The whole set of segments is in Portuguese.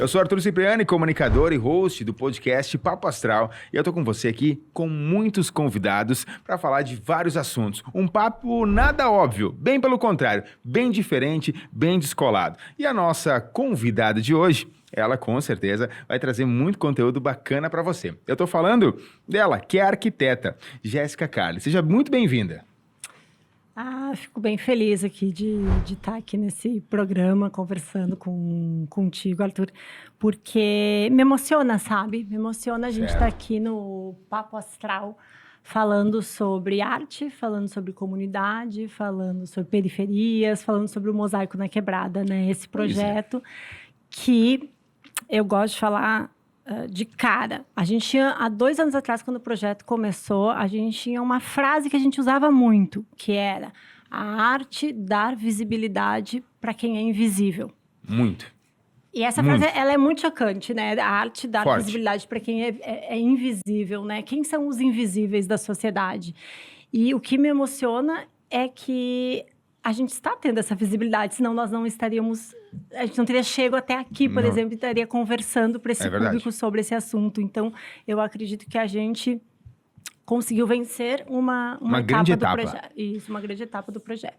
sou Arthur Cipriani, comunicador e host do podcast Papo Astral. E eu tô com você aqui com muitos convidados para falar de vários assuntos. Um papo nada óbvio, bem pelo contrário, bem diferente, bem descolado. E a nossa convidada de hoje, ela com certeza vai trazer muito conteúdo bacana para você. Eu tô falando dela, que é a arquiteta Jéssica Carli. Seja muito bem-vinda. Fico bem feliz aqui de estar aqui nesse programa, conversando contigo, Arthur, porque me emociona, sabe? Me emociona a gente estar aqui no Papo Astral, falando sobre arte, falando sobre comunidade, falando sobre periferias, falando sobre o Mosaico na Quebrada, né? Esse projeto que eu gosto de falar de cara. A gente tinha, há 2 anos atrás, quando o projeto começou, a gente tinha uma frase que a gente usava muito, que era: a arte dar visibilidade para quem é invisível. Muito. E essa frase, ela é muito chocante, né? A arte dar Forte. visibilidade para quem é invisível, né? Quem são os invisíveis da sociedade? E o que me emociona é que a gente está tendo essa visibilidade, senão nós não estaríamos... A gente não teria chego até aqui, por exemplo, e estaria conversando para esse público sobre esse assunto. Então, eu acredito que a gente conseguiu vencer uma grande etapa do projeto. Isso, uma grande etapa do projeto.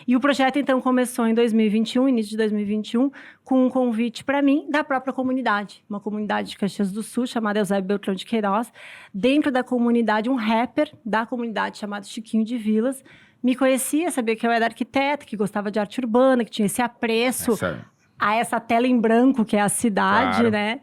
E o projeto, então, começou em 2021, início de 2021, com um convite para mim da própria comunidade. Uma comunidade de Caxias do Sul, chamada Eusébio Beltrão de Queiroz. Dentro da comunidade, um rapper da comunidade chamado Chiquinho de Vilas me conhecia, sabia que eu era arquiteta, que gostava de arte urbana, que tinha esse apreço a essa tela em branco que é a cidade, né?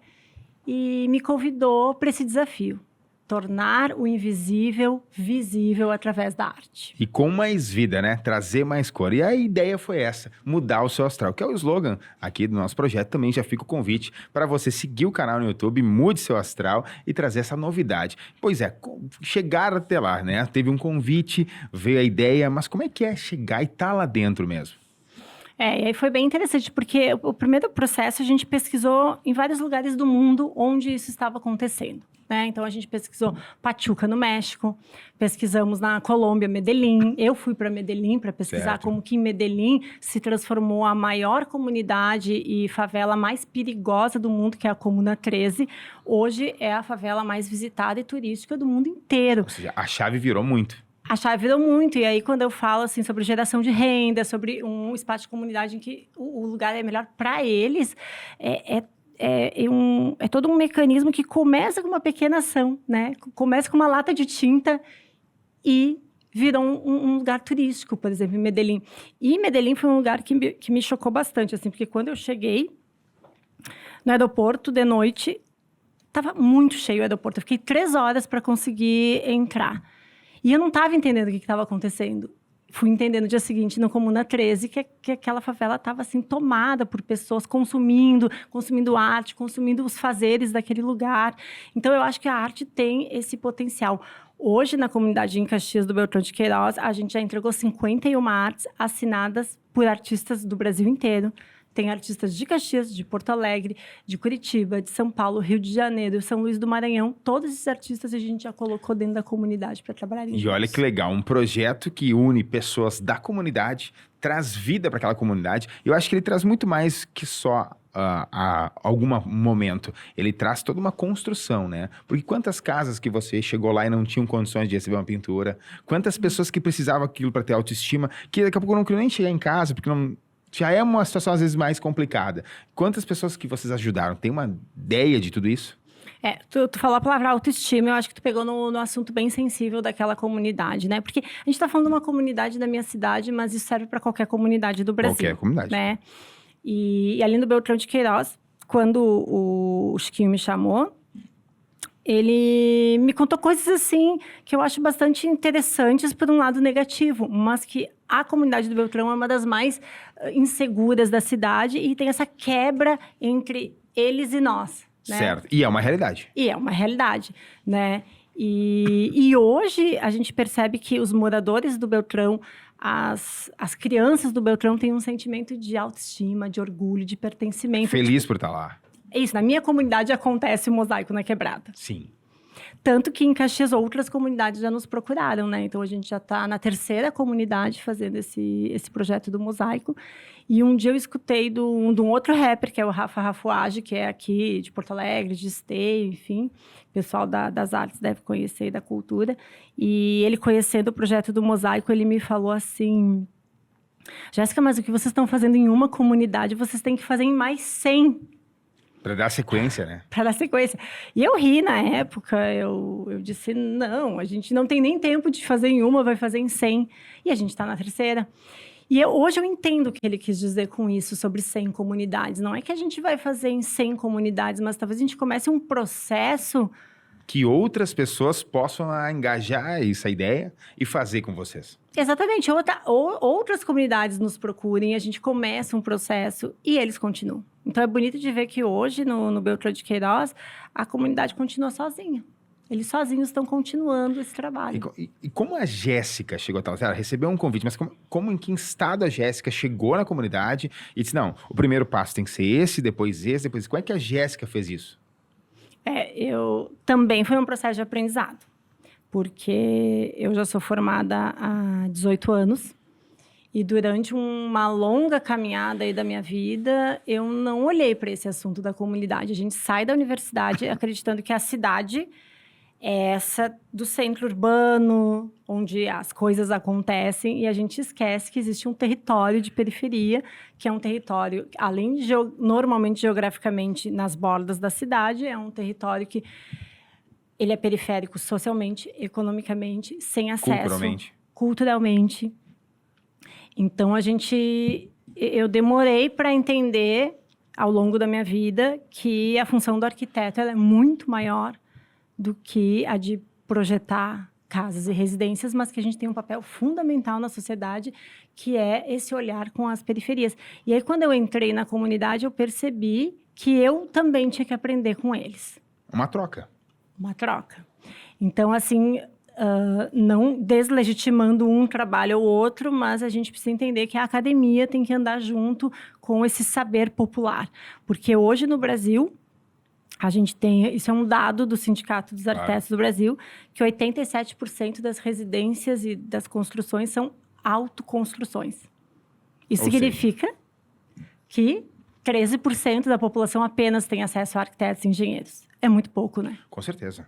E me convidou para esse desafio. Tornar o invisível visível através da arte. E com mais vida, né? Trazer mais cor. E a ideia foi essa, mudar o seu astral, que é o slogan aqui do nosso projeto. Também já fica o convite para você seguir o canal no YouTube, mude seu astral e trazer essa novidade. Pois é, chegar até lá, né? Teve um convite, veio a ideia, mas como é que é chegar e estar lá dentro mesmo? E aí foi bem interessante, porque o primeiro processo a gente pesquisou em vários lugares do mundo onde isso estava acontecendo, né? Então, a gente pesquisou Pachuca, no México, pesquisamos na Colômbia, Medellín. Eu fui para Medellín para pesquisar como que em Medellín se transformou a maior comunidade e favela mais perigosa do mundo, que é a Comuna 13. Hoje é a favela mais visitada e turística do mundo inteiro. Ou seja, a chave virou muito. A chave virou muito, e aí quando eu falo assim, sobre geração de renda, sobre um espaço de comunidade em que o lugar é melhor para eles, é todo um mecanismo que começa com uma pequena ação, né? Começa com uma lata de tinta e virou um lugar turístico, por exemplo, em Medellín. E Medellín foi um lugar que me chocou bastante, assim, porque quando eu cheguei no aeroporto de noite, estava muito cheio o aeroporto. Eu fiquei 3 horas para conseguir entrar. E eu não estava entendendo o que estava acontecendo. Fui entendendo no dia seguinte, no Comuna 13, que aquela favela estava assim, tomada por pessoas consumindo arte, consumindo os fazeres daquele lugar. Então, eu acho que a arte tem esse potencial. Hoje, na comunidade em Caxias do Beltrão de Queiroz, a gente já entregou 51 artes assinadas por artistas do Brasil inteiro. Tem artistas de Caxias, de Porto Alegre, de Curitiba, de São Paulo, Rio de Janeiro, São Luís do Maranhão. Todos esses artistas a gente já colocou dentro da comunidade para trabalhar em E olha que legal, um projeto que une pessoas da comunidade, traz vida para aquela comunidade. Eu acho que ele traz muito mais que só algum momento. Ele traz toda uma construção, né? Porque quantas casas que você chegou lá e não tinham condições de receber uma pintura? Quantas pessoas que precisavam aquilo para ter autoestima, que daqui a pouco não queriam nem chegar em casa, porque não... Já é uma situação, às vezes, mais complicada. Quantas pessoas que vocês ajudaram? Tem uma ideia de tudo isso? Tu falou a palavra autoestima, eu acho que tu pegou no assunto bem sensível daquela comunidade, né? Porque a gente tá falando de uma comunidade da minha cidade, mas isso serve para qualquer comunidade do Brasil. Qualquer comunidade. Né? E ali no Beltrão de Queiroz, quando o Chiquinho me chamou, ele me contou coisas assim que eu acho bastante interessantes por um lado negativo, mas que a comunidade do Beltrão é uma das mais inseguras da cidade e tem essa quebra entre eles e nós. Né? Certo. E é uma realidade. E é uma realidade, né? E hoje a gente percebe que os moradores do Beltrão, as crianças do Beltrão têm um sentimento de autoestima, de orgulho, de pertencimento. Feliz por estar lá. É isso, na minha comunidade acontece o Mosaico na Quebrada. Sim. Tanto que em Caxias outras comunidades já nos procuraram, né? Então a gente já está na terceira comunidade fazendo esse projeto do mosaico. E um dia eu escutei de um outro rapper, que é o Rafa Rafuage, que é aqui de Porto Alegre, de Esteio, enfim. O pessoal das artes deve conhecer, da cultura. E ele conhecendo o projeto do mosaico, ele me falou assim: Jéssica, mas o que vocês estão fazendo em uma comunidade, vocês têm que fazer em mais 100. Para dar sequência, né? Para dar sequência. E eu ri na época, eu disse, não, a gente não tem nem tempo de fazer em uma, vai fazer em 100. E a gente está na terceira. E hoje eu entendo o que ele quis dizer com isso, sobre 100 comunidades. Não é que a gente vai fazer em 100 comunidades, mas talvez a gente comece um processo... Que outras pessoas possam engajar essa ideia e fazer com vocês. Exatamente. Outras comunidades nos procurem, a gente começa um processo e eles continuam. Então, é bonito de ver que hoje, no Beltrão de Queiroz, a comunidade continua sozinha. Eles sozinhos estão continuando esse trabalho. E como a Jéssica chegou a tal? Ela recebeu um convite, mas em que estado a Jéssica chegou na comunidade e disse, não, o primeiro passo tem que ser esse, depois esse, depois esse. Como é que a Jéssica fez isso? Também foi um processo de aprendizado. Porque eu já sou formada há 18 anos. E durante uma longa caminhada aí da minha vida, eu não olhei para esse assunto da comunidade. A gente sai da universidade acreditando que a cidade é essa do centro urbano, onde as coisas acontecem, e a gente esquece que existe um território de periferia, que é um território, além de normalmente geograficamente nas bordas da cidade, é um território que ele é periférico socialmente, economicamente, sem acesso, culturalmente. Então, eu demorei para entender, ao longo da minha vida, que a função do arquiteto ela é muito maior do que a de projetar casas e residências, mas que a gente tem um papel fundamental na sociedade, que é esse olhar com as periferias. E aí, quando eu entrei na comunidade, eu percebi que eu também tinha que aprender com eles. Uma troca. Uma troca. Então, assim, não deslegitimando um trabalho ou outro, mas a gente precisa entender que a academia tem que andar junto com esse saber popular. Porque hoje, no Brasil, a gente tem... Isso é um dado do Sindicato dos Arquitetos do Brasil, que 87% das residências e das construções são autoconstruções. Isso significa que 13% da população apenas tem acesso a arquitetos e engenheiros. É muito pouco, né? Com certeza.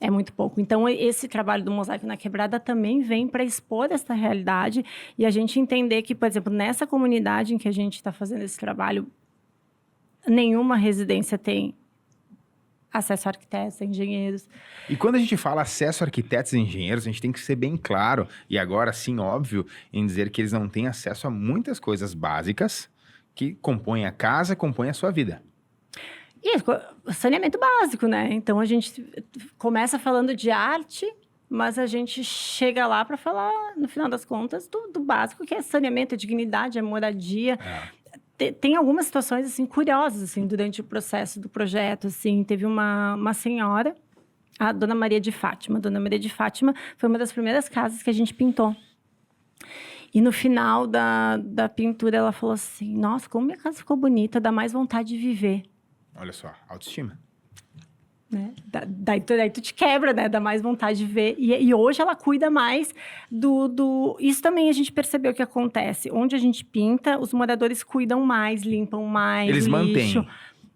É muito pouco. Então, esse trabalho do Mosaico na Quebrada também vem para expor essa realidade e a gente entender que, por exemplo, nessa comunidade em que a gente está fazendo esse trabalho, nenhuma residência tem acesso a arquitetos, a engenheiros. E quando a gente fala acesso a arquitetos e engenheiros, a gente tem que ser bem claro, e agora sim, óbvio, em dizer que eles não têm acesso a muitas coisas básicas que compõem a casa, compõem a sua vida. E saneamento básico, né? Então, a gente começa falando de arte, mas a gente chega lá para falar, no final das contas, do básico, que é saneamento, a dignidade, a moradia. Tem algumas situações, assim, curiosas, assim, durante o processo do projeto, assim. Teve uma senhora, a Dona Maria de Fátima. Dona Maria de Fátima foi uma das primeiras casas que a gente pintou. E no final da pintura, ela falou assim, nossa, como minha casa ficou bonita, dá mais vontade de viver. Olha só, autoestima. Né? Daí tu te quebra, né? Dá mais vontade de ver. E hoje ela cuida mais do... Isso também a gente percebeu que acontece. Onde a gente pinta, os moradores cuidam mais, limpam mais Eles lixo. mantêm.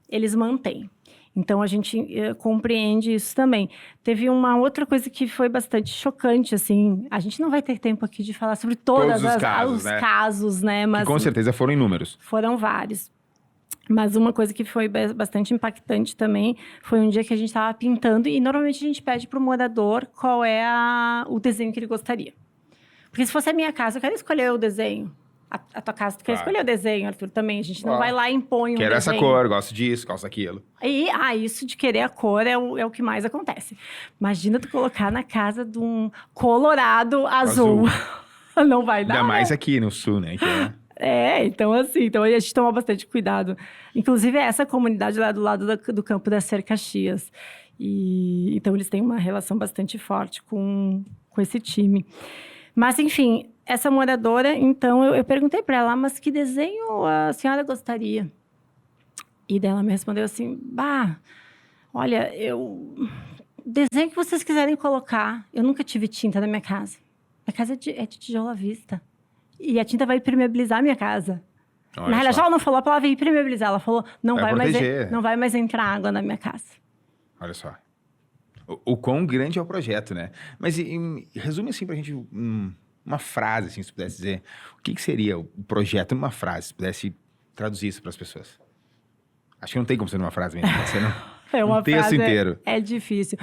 Eles mantêm. Então, a gente compreende isso também. Teve uma outra coisa que foi bastante chocante, assim. A gente não vai ter tempo aqui de falar sobre todos os casos, né? Mas, que com certeza foram inúmeros. Foram vários. Mas uma coisa que foi bastante impactante também foi um dia que a gente estava pintando e normalmente a gente pede para o morador qual é o desenho que ele gostaria. Porque se fosse a minha casa, eu quero escolher o desenho. A tua casa, tu quer escolher o desenho, Arthur, também. A gente não vai lá e impõe um desenho. Quero essa cor, gosto disso, gosto daquilo. E isso de querer a cor é o que mais acontece. Imagina tu colocar na casa de um colorado azul. Não vai dar, ainda mais aqui no sul, né? Então assim, a gente toma bastante cuidado. Inclusive, essa comunidade lá do lado do campo da Ser Caxias. Então, eles têm uma relação bastante forte com esse time. Mas, enfim, essa moradora, então, eu perguntei para ela, mas que desenho a senhora gostaria? E daí ela me respondeu assim, olha, desenho que vocês quiserem colocar. Eu nunca tive tinta na minha casa. Minha casa é de tijolo à vista. E a tinta vai impermeabilizar a minha casa. Olha Na realidade, só. ela não falou pra ela vir impermeabilizar. Ela falou, não Vai proteger. não vai mais entrar água na minha casa. Olha só. O quão grande é o projeto, né? Mas resume assim pra gente uma frase, assim, se pudesse dizer. O que seria o projeto numa frase, se pudesse traduzir isso para as pessoas? Acho que não tem como ser numa frase mesmo, pode ser um texto frase inteiro. É difícil.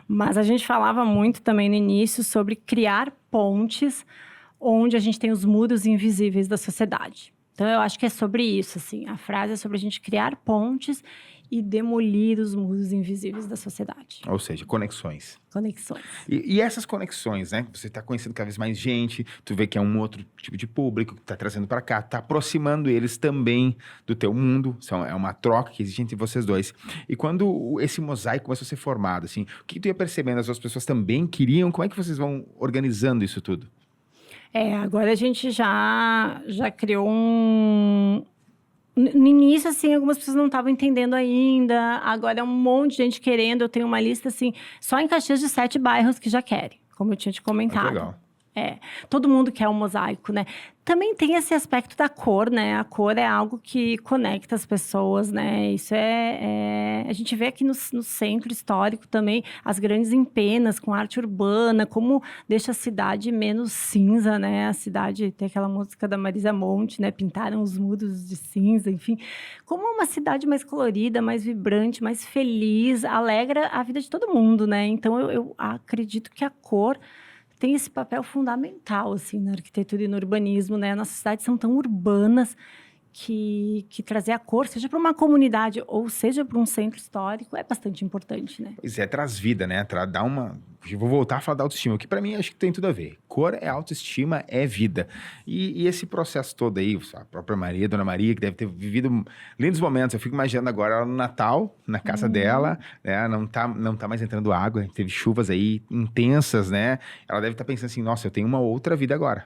Mas a gente falava muito também no início sobre criar pontes onde a gente tem os muros invisíveis da sociedade. Então, eu acho que é sobre isso, assim. A frase é sobre a gente criar pontes e demolir os muros invisíveis da sociedade. Ou seja, conexões. Conexões. E essas conexões, né? Você está conhecendo cada vez mais gente, tu vê que é um outro tipo de público que tá trazendo para cá, tá aproximando eles também do teu mundo. É uma troca que existe entre vocês dois. E quando esse mosaico começou a ser formado, assim, o que tu ia percebendo? As outras pessoas também queriam? Como é que vocês vão organizando isso tudo? Agora a gente já criou um... No início, assim, algumas pessoas não estavam entendendo ainda. Agora é um monte de gente querendo. Eu tenho uma lista, assim, só em Caxias de 7 bairros que já querem, como eu tinha te comentado. Que legal. Todo mundo quer um mosaico, né? Também tem esse aspecto da cor, né? A cor é algo que conecta as pessoas, né? Isso a gente vê aqui no centro histórico também as grandes empenas com arte urbana, como deixa a cidade menos cinza, né? A cidade, tem aquela música da Marisa Monte, né? Pintaram os muros de cinza, enfim. Como uma cidade mais colorida, mais vibrante, mais feliz, alegra a vida de todo mundo, né? Então, eu acredito que a cor tem esse papel fundamental, assim, na arquitetura e no urbanismo, né? Nossas cidades são tão urbanas que trazer a cor, seja para uma comunidade ou seja para um centro histórico, é bastante importante, né? Pois é, traz vida, né? Dá uma... Eu vou voltar a falar da autoestima, que para mim acho que tem tudo a ver. Cor é autoestima, é vida. E esse processo todo aí, a própria Maria, Dona Maria, que deve ter vivido lindos momentos. Eu fico imaginando agora ela no Natal, na casa dela, né? Não tá mais entrando água, teve chuvas aí intensas, né? Ela deve estar pensando assim, nossa, eu tenho uma outra vida agora.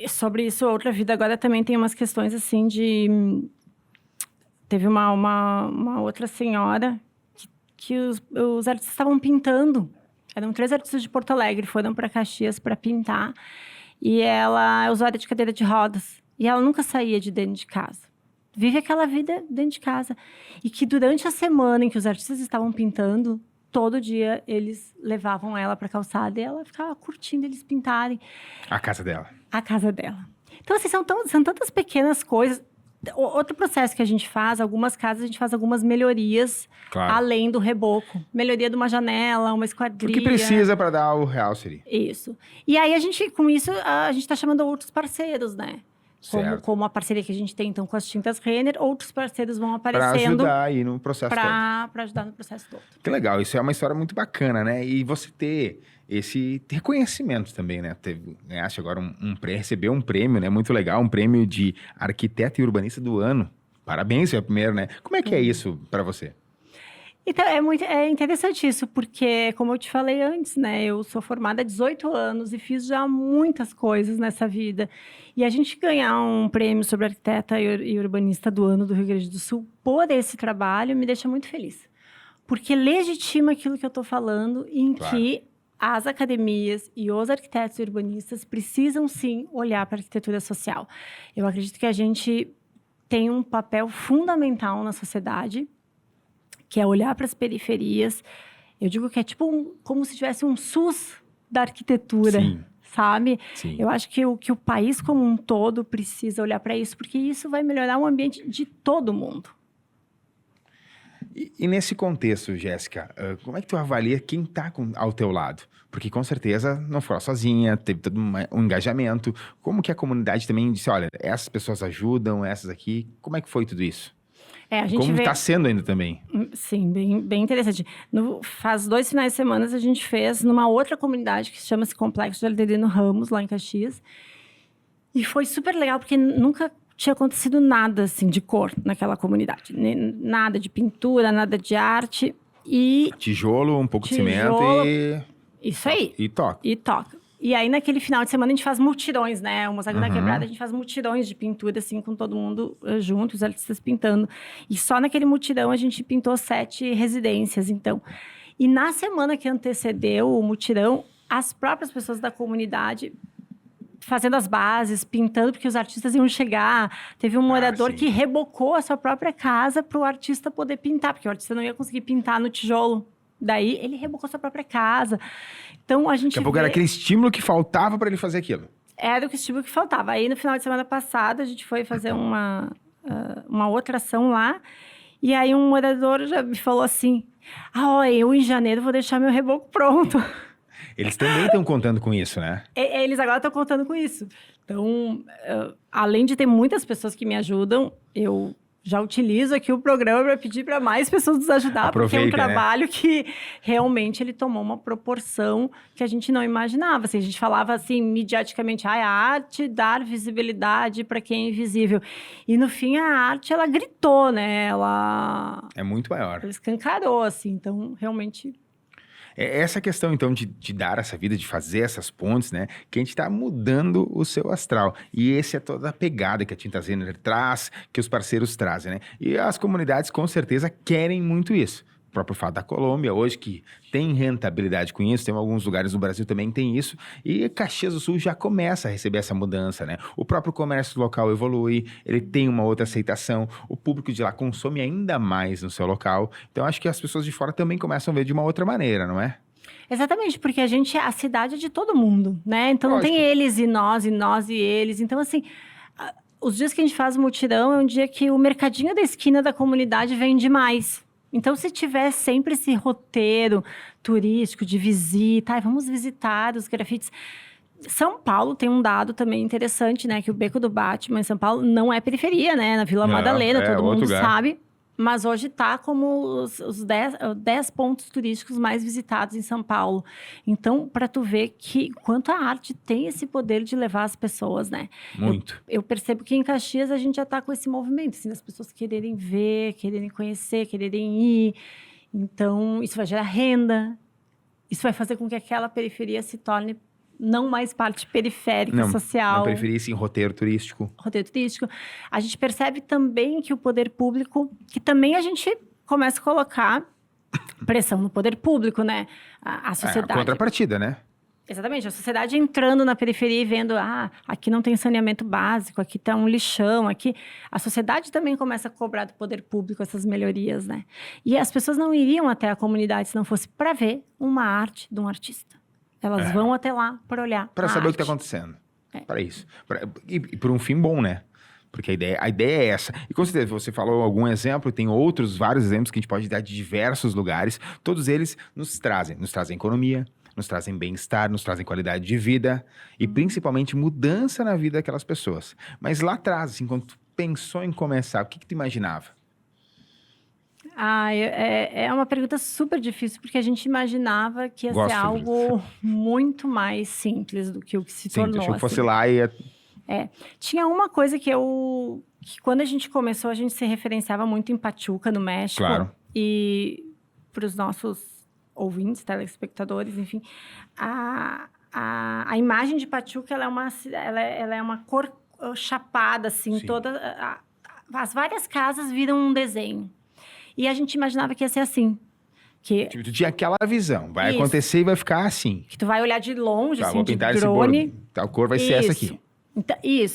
Sobre isso, outra vida agora também tem umas questões assim de... Teve uma outra senhora que os artistas estavam pintando. Eram 3 artistas de Porto Alegre, foram para Caxias para pintar. E ela é usuária de cadeira de rodas. E ela nunca saía de dentro de casa. Vive aquela vida dentro de casa. E que durante a semana em que os artistas estavam pintando, todo dia eles levavam ela para a calçada e ela ficava curtindo eles pintarem. A casa dela. A casa dela. Então, assim, são tantas pequenas coisas. Outro processo que a gente faz, algumas casas a gente faz algumas melhorias, Claro. além do reboco. Melhoria de uma janela, uma esquadria. O que precisa para dar o real seria. Isso. E aí, com isso, a gente está chamando outros parceiros, né? Certo. Como a parceria que a gente tem, então, com as tintas Renner, outros parceiros vão Para aparecendo ajudar aí no processo todo. para ajudar no processo todo. Que legal, isso é uma história muito bacana, né? E você ter esse reconhecimento também, né? Ganhaste agora recebeu um prêmio, né? Muito legal, um prêmio de arquiteto e urbanista do ano. Parabéns, é o primeiro, né? Como é que é isso para você? Então, é interessante isso, porque, como eu te falei antes, né? Eu sou formada há 18 anos e fiz já muitas coisas nessa vida. E a gente ganhar um prêmio sobre arquiteta e urbanista do ano do Rio Grande do Sul por esse trabalho me deixa muito feliz. Porque legitima aquilo que eu estou falando, em Claro. que as academias e os arquitetos e urbanistas precisam, sim, olhar para a arquitetura social. Eu acredito que a gente tem um papel fundamental na sociedade, que é olhar para as periferias. Eu digo que é tipo como se tivesse um SUS da arquitetura, Sim. sabe? Sim. Eu acho que o país como um todo precisa olhar para isso, porque isso vai melhorar o ambiente de todo mundo. E nesse contexto, Jéssica, como é que tu avalia quem está ao teu lado? Porque com certeza não foi sozinha, teve todo um engajamento. Como que a comunidade também disse, olha, essas pessoas ajudam, essas aqui. Como é que foi tudo isso? A gente Como vê... está sendo ainda também? Sim, bem interessante. Faz 2 finais de semana a gente fez numa outra comunidade que chama-se Complexo de Alderino Ramos, lá em Caxias. E foi super legal, porque nunca tinha acontecido nada assim de cor naquela comunidade. Nada de pintura, nada de arte. E Tijolo, um pouco Tijolo. de cimento e... isso aí. E toca. E toca. E aí, naquele final de semana, a gente faz multirões, né? O Mosaico da Quebrada, a gente faz multirões de pintura, assim, com todo mundo junto, os artistas pintando. E só naquele multirão, a gente pintou 7 residências, então. E na semana que antecedeu o mutirão, as próprias pessoas da comunidade fazendo as bases, pintando, porque os artistas iam chegar. Teve um morador que rebocou a sua própria casa para o artista poder pintar, porque o artista não ia conseguir pintar no tijolo. Daí, ele rebocou a sua própria casa. Então, a gente Daqui a pouco era aquele estímulo que faltava para ele fazer aquilo. Era o estímulo que faltava. Aí, no final de semana passada, a gente foi fazer uma outra ação lá. E aí, um morador já me falou assim, eu em janeiro vou deixar meu reboco pronto. Eles também estão contando com isso, né? Eles agora estão contando com isso. Então, além de ter muitas pessoas que me ajudam, eu já utilizo aqui o programa para pedir para mais pessoas nos ajudar, Aproveita, porque é um trabalho que realmente ele tomou uma proporção que a gente não imaginava. Assim, a gente falava assim, mediaticamente, a arte dar visibilidade para quem é invisível. E no fim, a arte, ela gritou, né? Ela É muito maior. Ela escancarou, assim. Então, realmente... É essa questão, então, de dar essa vida, de fazer essas pontes, né? Que a gente está mudando o seu astral. E essa é toda a pegada que a Tinta Zenner traz, que os parceiros trazem, né? E as comunidades, com certeza, querem muito isso. O próprio fato da Colômbia, hoje, que tem rentabilidade com isso, tem alguns lugares no Brasil também que tem isso, e Caxias do Sul já começa a receber essa mudança, né? O próprio comércio local evolui, ele tem uma outra aceitação, o público de lá consome ainda mais no seu local, então acho que as pessoas de fora também começam a ver de uma outra maneira, não é? Exatamente, porque a cidade é de todo mundo, né? Então Lógico. Não tem eles e nós e eles. Então, assim, os dias que a gente faz o mutirão é um dia que o mercadinho da esquina da comunidade vende mais. Então, se tiver sempre esse roteiro turístico de visita, vamos visitar os grafites. São Paulo tem um dado também interessante, né? Que o Beco do Batman em São Paulo não é periferia, né? Na Vila Madalena, todo mundo sabe. Mas hoje está como os 10 pontos turísticos mais visitados em São Paulo. Então, para tu ver quanto a arte tem esse poder de levar as pessoas, né? Muito. Eu percebo que em Caxias a gente já está com esse movimento, assim, das pessoas quererem ver, quererem conhecer, quererem ir. Então, isso vai gerar renda. Isso vai fazer com que aquela periferia se torne não mais parte periférica, social. Não periferia, sim, roteiro turístico. Roteiro turístico. A gente percebe também que o poder público, que também a gente começa a colocar pressão no poder público, né? A sociedade. A contrapartida, né? Exatamente. A sociedade entrando na periferia e vendo, aqui não tem saneamento básico, aqui tá um lixão, aqui... A sociedade também começa a cobrar do poder público essas melhorias, né? E as pessoas não iriam até a comunidade se não fosse para ver uma arte de um artista. Elas vão até lá para olhar. Para saber o que está acontecendo. Para isso. E por um fim bom, né? Porque a ideia é essa. E com certeza, você falou algum exemplo, tem outros, vários exemplos que a gente pode dar de diversos lugares. Todos eles nos trazem economia, nos trazem bem-estar, nos trazem qualidade de vida e principalmente mudança na vida daquelas pessoas. Mas lá atrás, assim, quando tu pensou em começar, o que tu imaginava? É uma pergunta super difícil, porque a gente imaginava que ia ser algo muito mais simples do que o que se tornou. Sim, se eu fosse lá e ia... Tinha uma coisa que quando a gente começou, a gente se referenciava muito em Pachuca, no México. Claro. E para os nossos ouvintes, telespectadores, enfim, a imagem de Pachuca, ela é uma cor chapada, assim, toda... As várias casas viram um desenho. E a gente imaginava que ia ser assim. Tu tinha aquela visão, vai acontecer e vai ficar assim. Que tu vai olhar de longe, assim, vou de pintar drone. Tal cor vai ser essa aqui.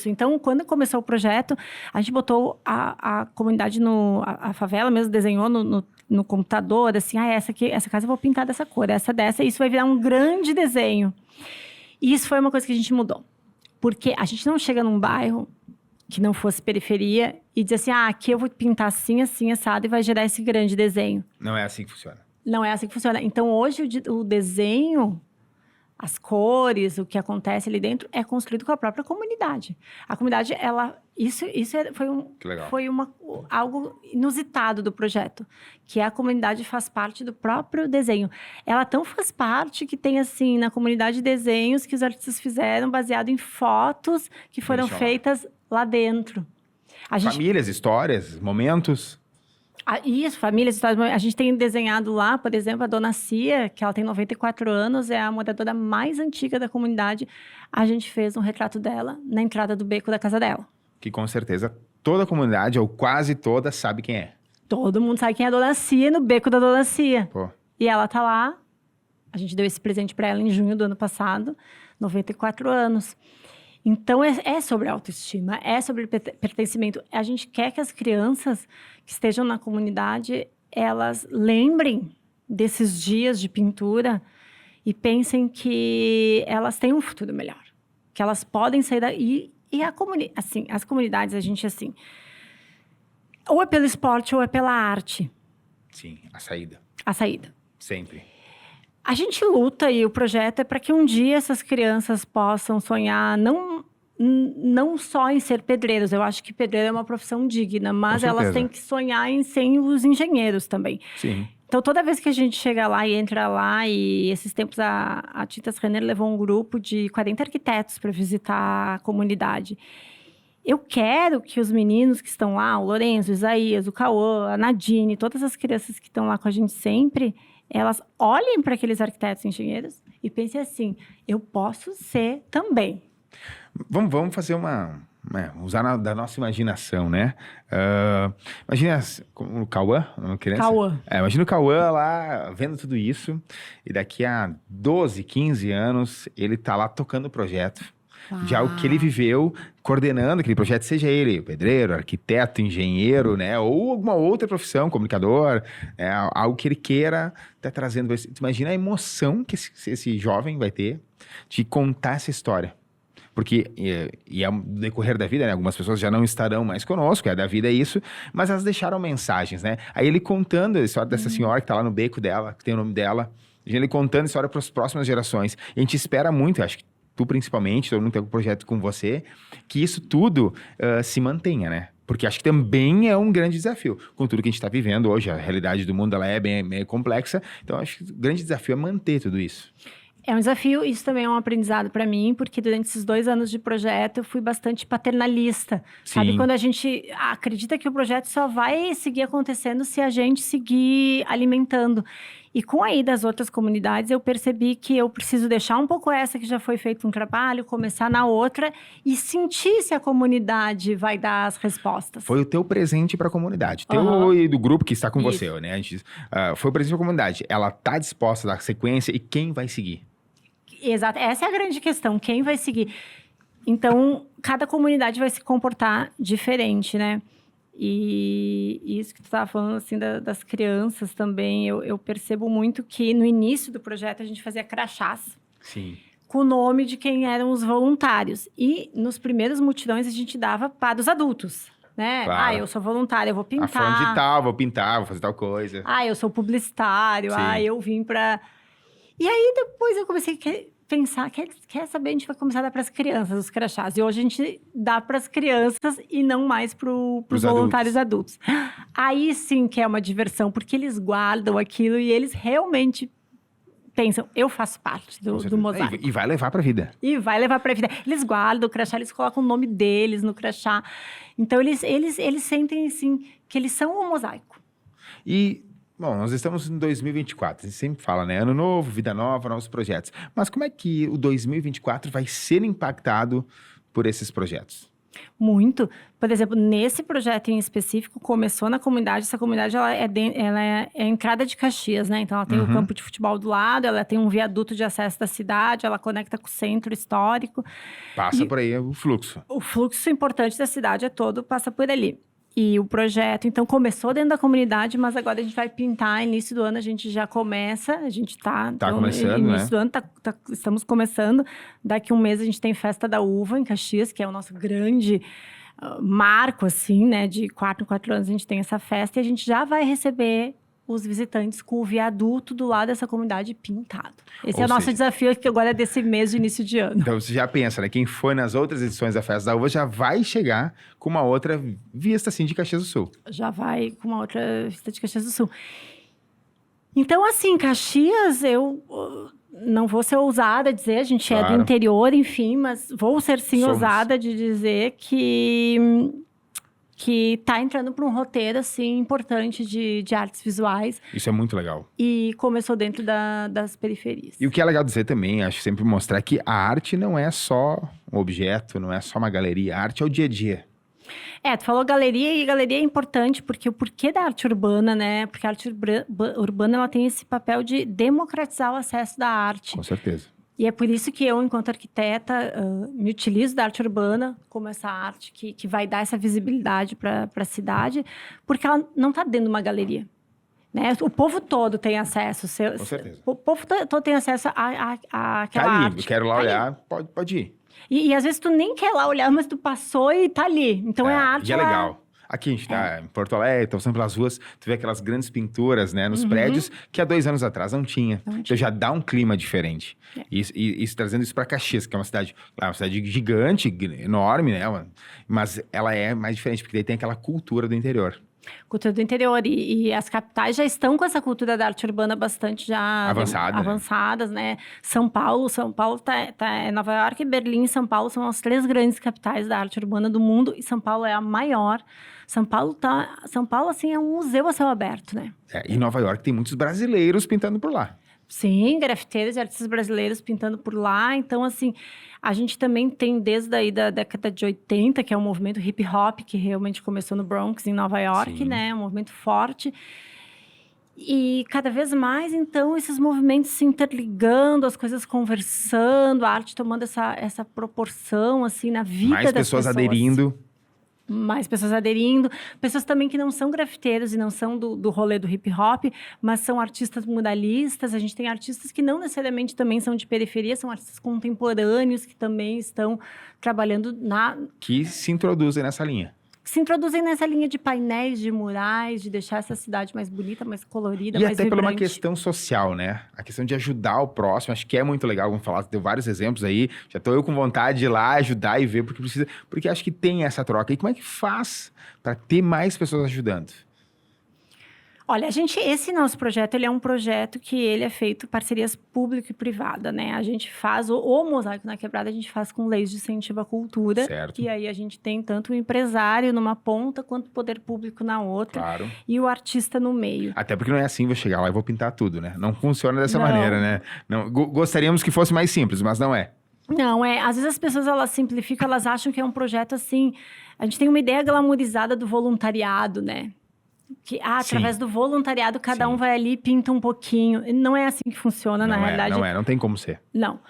Então, quando começou o projeto, a gente botou a comunidade, a favela mesmo, desenhou no computador, assim, essa casa eu vou pintar dessa cor, essa dessa, e isso vai virar um grande desenho. E isso foi uma coisa que a gente mudou. Porque a gente não chega num bairro que não fosse periferia, e dizer assim, aqui eu vou pintar assim, assim, assado, e vai gerar esse grande desenho. Não é assim que funciona. Não é assim que funciona. Então, hoje, o desenho, as cores, o que acontece ali dentro, é construído com a própria comunidade. A comunidade, foi algo inusitado do projeto, que a comunidade faz parte do próprio desenho. Ela tão faz parte que tem, assim, na comunidade desenhos que os artistas fizeram baseado em fotos que foram feitas lá dentro. Famílias, histórias, momentos. Isso, famílias, histórias. A gente tem desenhado lá, por exemplo, a Dona Cia, que ela tem 94 anos, é a moradora mais antiga da comunidade. A gente fez um retrato dela na entrada do beco da casa dela. Que com certeza toda a comunidade, ou quase toda, sabe quem é. Todo mundo sabe quem é a Dona Cia no beco da Dona Cia. Pô. E ela tá lá, a gente deu esse presente para ela em junho do ano passado, 94 anos. Então, é sobre autoestima, é sobre pertencimento. A gente quer que as crianças que estejam na comunidade, elas lembrem desses dias de pintura e pensem que elas têm um futuro melhor. Que elas podem sair daí. E assim, as comunidades, a gente, assim... Ou é pelo esporte ou é pela arte. Sim, a saída. A saída. Sempre. A gente luta e o projeto é para que um dia essas crianças possam sonhar, não só em ser pedreiros. Eu acho que pedreiro é uma profissão digna, mas elas têm que sonhar em ser os engenheiros também. Sim. Então, toda vez que a gente chega lá e entra lá, e esses tempos a Tintas Renner levou um grupo de 40 arquitetos para visitar a comunidade. Eu quero que os meninos que estão lá, o Lourenço, o Isaías, o Cauã, a Nadine, todas as crianças que estão lá com a gente sempre, elas olhem para aqueles arquitetos e engenheiros e pensem assim, eu posso ser também. Vamos fazer usar da nossa imaginação, né? Imagina o Cauã, uma criança. Cauã. Imagina o Cauã lá, vendo tudo isso, e daqui a 12, 15 anos, ele tá lá tocando o projeto. Já o que ele viveu, coordenando aquele projeto, seja ele pedreiro, arquiteto, engenheiro, né? Ou alguma outra profissão, comunicador, algo que ele queira tá trazendo. Imagina a emoção que esse jovem vai ter de contar essa história. Porque, ao decorrer da vida, né? Algumas pessoas já não estarão mais conosco, da vida é isso, mas elas deixaram mensagens, né? Aí ele contando a história dessa senhora que tá lá no beco dela, que tem o nome dela, ele contando a história para as próximas gerações. E a gente espera muito, acho que tu principalmente, todo mundo tem um projeto com você, que isso tudo se mantenha, né? Porque acho que também é um grande desafio. Com tudo que a gente está vivendo hoje, a realidade do mundo ela é bem complexa, então acho que o grande desafio é manter tudo isso. É um desafio, isso também é um aprendizado para mim, porque durante esses 2 anos de projeto eu fui bastante paternalista. Sim. Sabe, quando a gente acredita que o projeto só vai seguir acontecendo se a gente seguir alimentando. E com a ida das outras comunidades, eu percebi que eu preciso deixar um pouco essa que já foi feito um trabalho, começar na outra e sentir se a comunidade vai dar as respostas. Foi o teu presente para a comunidade, teu e do grupo que está com você, né? Foi o presente para a comunidade. Ela está disposta a dar sequência e quem vai seguir? Exato, essa é a grande questão, quem vai seguir? Então, cada comunidade vai se comportar diferente, né? E isso que tu estava falando, assim, das crianças também, eu percebo muito que no início do projeto a gente fazia crachás. Sim. Com o nome de quem eram os voluntários. E nos primeiros mutirões a gente dava para os adultos, né? Claro. Eu sou voluntária, eu vou pintar. Fulano de tal, vou pintar, vou fazer tal coisa. Eu sou publicitário, Sim. eu vim para... E aí depois eu comecei a pensar, quer saber, a gente vai começar a dar para as crianças os crachás. E hoje a gente dá para as crianças e não mais para os voluntários adultos. Aí sim que é uma diversão, porque eles guardam aquilo e eles realmente pensam, eu faço parte do mosaico. E vai levar para a vida. E vai levar para a vida. Eles guardam o crachá, eles colocam o nome deles no crachá. Então eles sentem assim, que eles são um mosaico. E... Bom, nós estamos em 2024, a gente sempre fala, né? Ano novo, vida nova, novos projetos. Mas como é que o 2024 vai ser impactado por esses projetos? Muito. Por exemplo, nesse projeto em específico, começou na comunidade. Essa comunidade ela é a entrada de Caxias, né? Então, ela tem o campo de futebol do lado, ela tem um viaduto de acesso da cidade, ela conecta com o centro histórico. Passa por aí o fluxo. O fluxo importante da cidade passa por ali. E o projeto, então, começou dentro da comunidade, mas agora a gente vai pintar. Início do ano a gente já começa, a gente tá começando, início do ano, estamos começando. Daqui um mês a gente tem Festa da Uva em Caxias, que é o nosso grande marco, assim, né? De 4 em 4 anos a gente tem essa festa e a gente já vai receber os visitantes com o viaduto do lado dessa comunidade pintado. Esse é o nosso desafio aqui agora desse mês de início de ano. Então você já pensa, né? Quem foi nas outras edições da Festa da Uva já vai chegar com uma outra vista, assim, de Caxias do Sul. Já vai com uma outra vista de Caxias do Sul. Então, assim, Caxias, eu não vou ser ousada a dizer, a gente é do interior, enfim, mas vou ser sim ousada de dizer que está entrando para um roteiro, assim, importante de artes visuais. Isso é muito legal. E começou dentro das periferias. E o que é legal dizer também, acho sempre mostrar que a arte não é só um objeto, não é só uma galeria. A arte é o dia a dia. Tu falou galeria, e galeria é importante porque o porquê da arte urbana, né? Porque a arte urbana, ela tem esse papel de democratizar o acesso da arte. Com certeza. E é por isso que eu, enquanto arquiteta, me utilizo da arte urbana como essa arte que vai dar essa visibilidade para a cidade, porque ela não está dentro de uma galeria. Né? O povo todo tem acesso. Com certeza. O povo todo tem acesso àquela Tá ali, arte. eu quero lá Tá olhar, pode ir. E às vezes tu nem quer lá olhar, mas tu passou e tá ali. Então é a arte. E é legal. Aqui a gente tá em Porto Alegre, estamos sempre pelas ruas, tu vê aquelas grandes pinturas, né, nos prédios, que há 2 anos atrás não tinha. Então já dá um clima diferente. E trazendo isso para Caxias, que é uma cidade gigante, enorme, né, mas ela é mais diferente, porque daí tem aquela cultura do interior. Cultura do interior. E as capitais já estão com essa cultura da arte urbana bastante já avançadas, né? São Paulo Nova York, Berlim e São Paulo são as 3 grandes capitais da arte urbana do mundo, e São Paulo é a maior. São Paulo, assim, é um museu a céu aberto, né? E Nova York tem muitos brasileiros pintando por lá. Sim, grafiteiros e artistas brasileiros pintando por lá. Então, assim, a gente também tem desde aí da década de 80, que é um movimento hip hop, que realmente começou no Bronx, em Nova York, né? Um movimento forte. E cada vez mais, então, esses movimentos se interligando, as coisas conversando, a arte tomando essa proporção, assim, na vida das pessoas. Mais pessoas aderindo, pessoas também que não são grafiteiros e não são do rolê do hip hop, mas são artistas muralistas. A gente tem artistas que não necessariamente também são de periferia, são artistas contemporâneos que também estão trabalhando que se introduzem nessa linha. De painéis, de murais, de deixar essa cidade mais bonita, mais colorida, mais mais vibrante. E até por uma questão social, né? A questão de ajudar o próximo, acho que é muito legal, vamos falar, deu vários exemplos aí, já tô eu com vontade de ir lá ajudar e ver, porque acho que tem essa troca. E como é que faz para ter mais pessoas ajudando? Olha, esse nosso projeto, ele é um projeto que ele é feito parcerias público e privada, né? A gente faz, o Mosaico na Quebrada, a gente faz com leis de incentivo à cultura. Certo. E aí a gente tem tanto o empresário numa ponta, quanto o poder público na outra. Claro. E o artista no meio. Até porque não é assim, vou chegar lá e vou pintar tudo, né? Não funciona dessa maneira, né? Não, gostaríamos que fosse mais simples, mas não é. Não, às vezes as pessoas, elas simplificam, elas acham que é um projeto assim... A gente tem uma ideia glamourizada do voluntariado, né? Que através do voluntariado, cada um vai ali e pinta um pouquinho. Não é assim que funciona, na realidade. Não tem como ser. Não.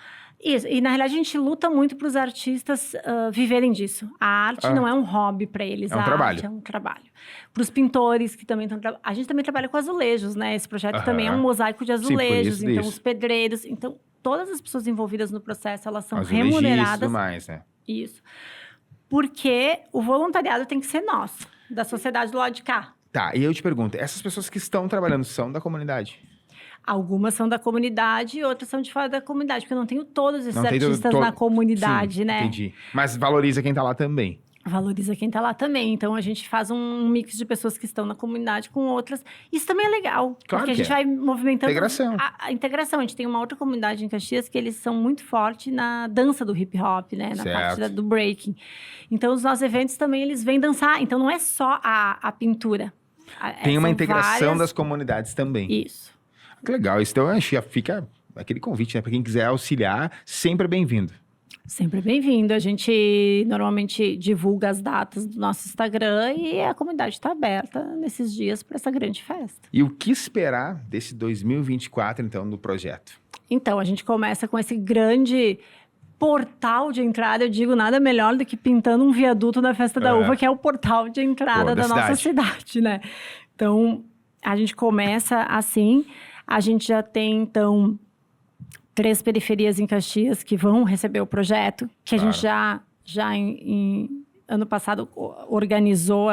Isso, e na realidade a gente luta muito para os artistas viverem disso. A arte não é um hobby para eles, é um trabalho. Arte é um trabalho. Para os pintores que também estão... A gente também trabalha com azulejos, né? Esse projeto também é um mosaico de azulejos. Então, os pedreiros... Então, todas as pessoas envolvidas no processo, elas são remuneradas. E tudo mais, né? Isso. Porque o voluntariado tem que ser nosso, da sociedade do lado de cá. Tá, e eu te pergunto, essas pessoas que estão trabalhando são da comunidade? Algumas são da comunidade e outras são de fora da comunidade, porque eu não tenho todos esses artistas na comunidade, né? Entendi. Mas valoriza quem tá lá também. Valoriza quem tá lá também. Então, a gente faz um mix de pessoas que estão na comunidade com outras. Isso também é legal. Claro porque a gente vai movimentando... Integração. A integração. A gente tem uma outra comunidade em Caxias que eles são muito fortes na dança do hip hop, né? Na parte do breaking. Então, os nossos eventos também, eles vêm dançar. Então, não é só a pintura. Tem uma integração das comunidades também. Isso. Que legal. Então, acho que já fica aquele convite, né? Para quem quiser auxiliar, sempre é bem-vindo. Sempre bem-vindo. A gente normalmente divulga as datas do nosso Instagram e a comunidade está aberta nesses dias para essa grande festa. E o que esperar desse 2024, então, do projeto? Então, a gente começa com esse grande portal de entrada. Eu digo nada melhor do que pintando um viaduto na Festa da Uva, que é o portal de entrada da nossa cidade, né? Então, a gente começa assim. A gente já tem, então... 3 periferias em Caxias que vão receber o projeto, que a gente já em ano passado organizou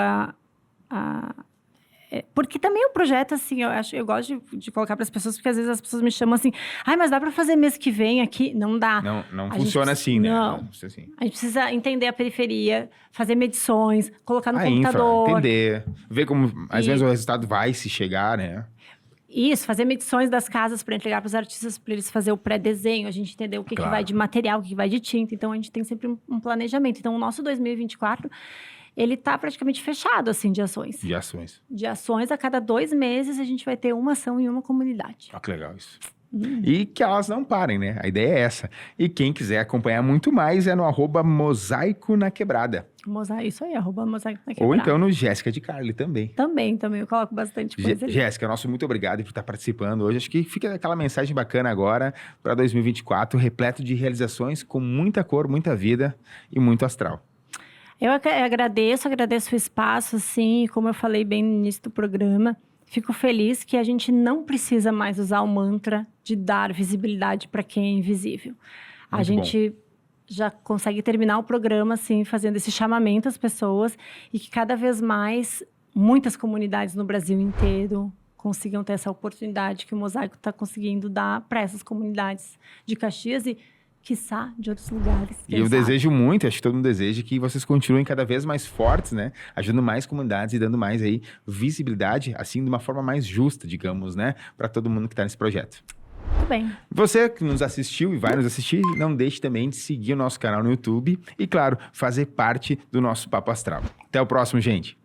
porque também o projeto, assim, eu gosto de colocar para as pessoas, porque às vezes as pessoas me chamam assim, mas dá para fazer mês que vem aqui? Não dá. Não funciona assim, né? Não. Assim. A gente precisa entender a periferia, fazer medições, colocar no Infra, computador. entender, ver como, às vezes, o resultado vai se chegar, né? Isso, fazer medições das casas para entregar para os artistas, para eles fazerem o pré-desenho, a gente entender o que vai de material, o que vai de tinta. Então, a gente tem sempre um planejamento. Então, o nosso 2024, ele está praticamente fechado, assim, de ações. De ações. De ações, a cada 2 meses, a gente vai ter uma ação em uma comunidade. Que legal isso. E que elas não parem, né? A ideia é essa. E quem quiser acompanhar muito mais é no @Mosaico na Quebrada. Mosaico, isso aí, @Mosaico na Quebrada. Ou então no Jéssica de Carli também. Também, eu coloco bastante coisa ali. Jéssica, nosso muito obrigado por estar participando hoje. Acho que fica aquela mensagem bacana agora para 2024, repleto de realizações, com muita cor, muita vida e muito astral. Eu agradeço o espaço, assim, como eu falei bem no início do programa. Fico feliz que a gente não precisa mais usar o mantra de dar visibilidade para quem é invisível. A gente já consegue terminar o programa, assim, fazendo esse chamamento às pessoas e que cada vez mais, muitas comunidades no Brasil inteiro consigam ter essa oportunidade que o Mosaico está conseguindo dar para essas comunidades de Caxias e, quiçá, de outros lugares. E eu desejo muito, acho que todo mundo deseja, que vocês continuem cada vez mais fortes, né? Ajudando mais comunidades e dando mais aí visibilidade, assim, de uma forma mais justa, digamos, né? Para todo mundo que está nesse projeto. Muito bem. Você que nos assistiu e vai nos assistir, não deixe também de seguir o nosso canal no YouTube e, claro, fazer parte do nosso Papo Astral. Até o próximo, gente!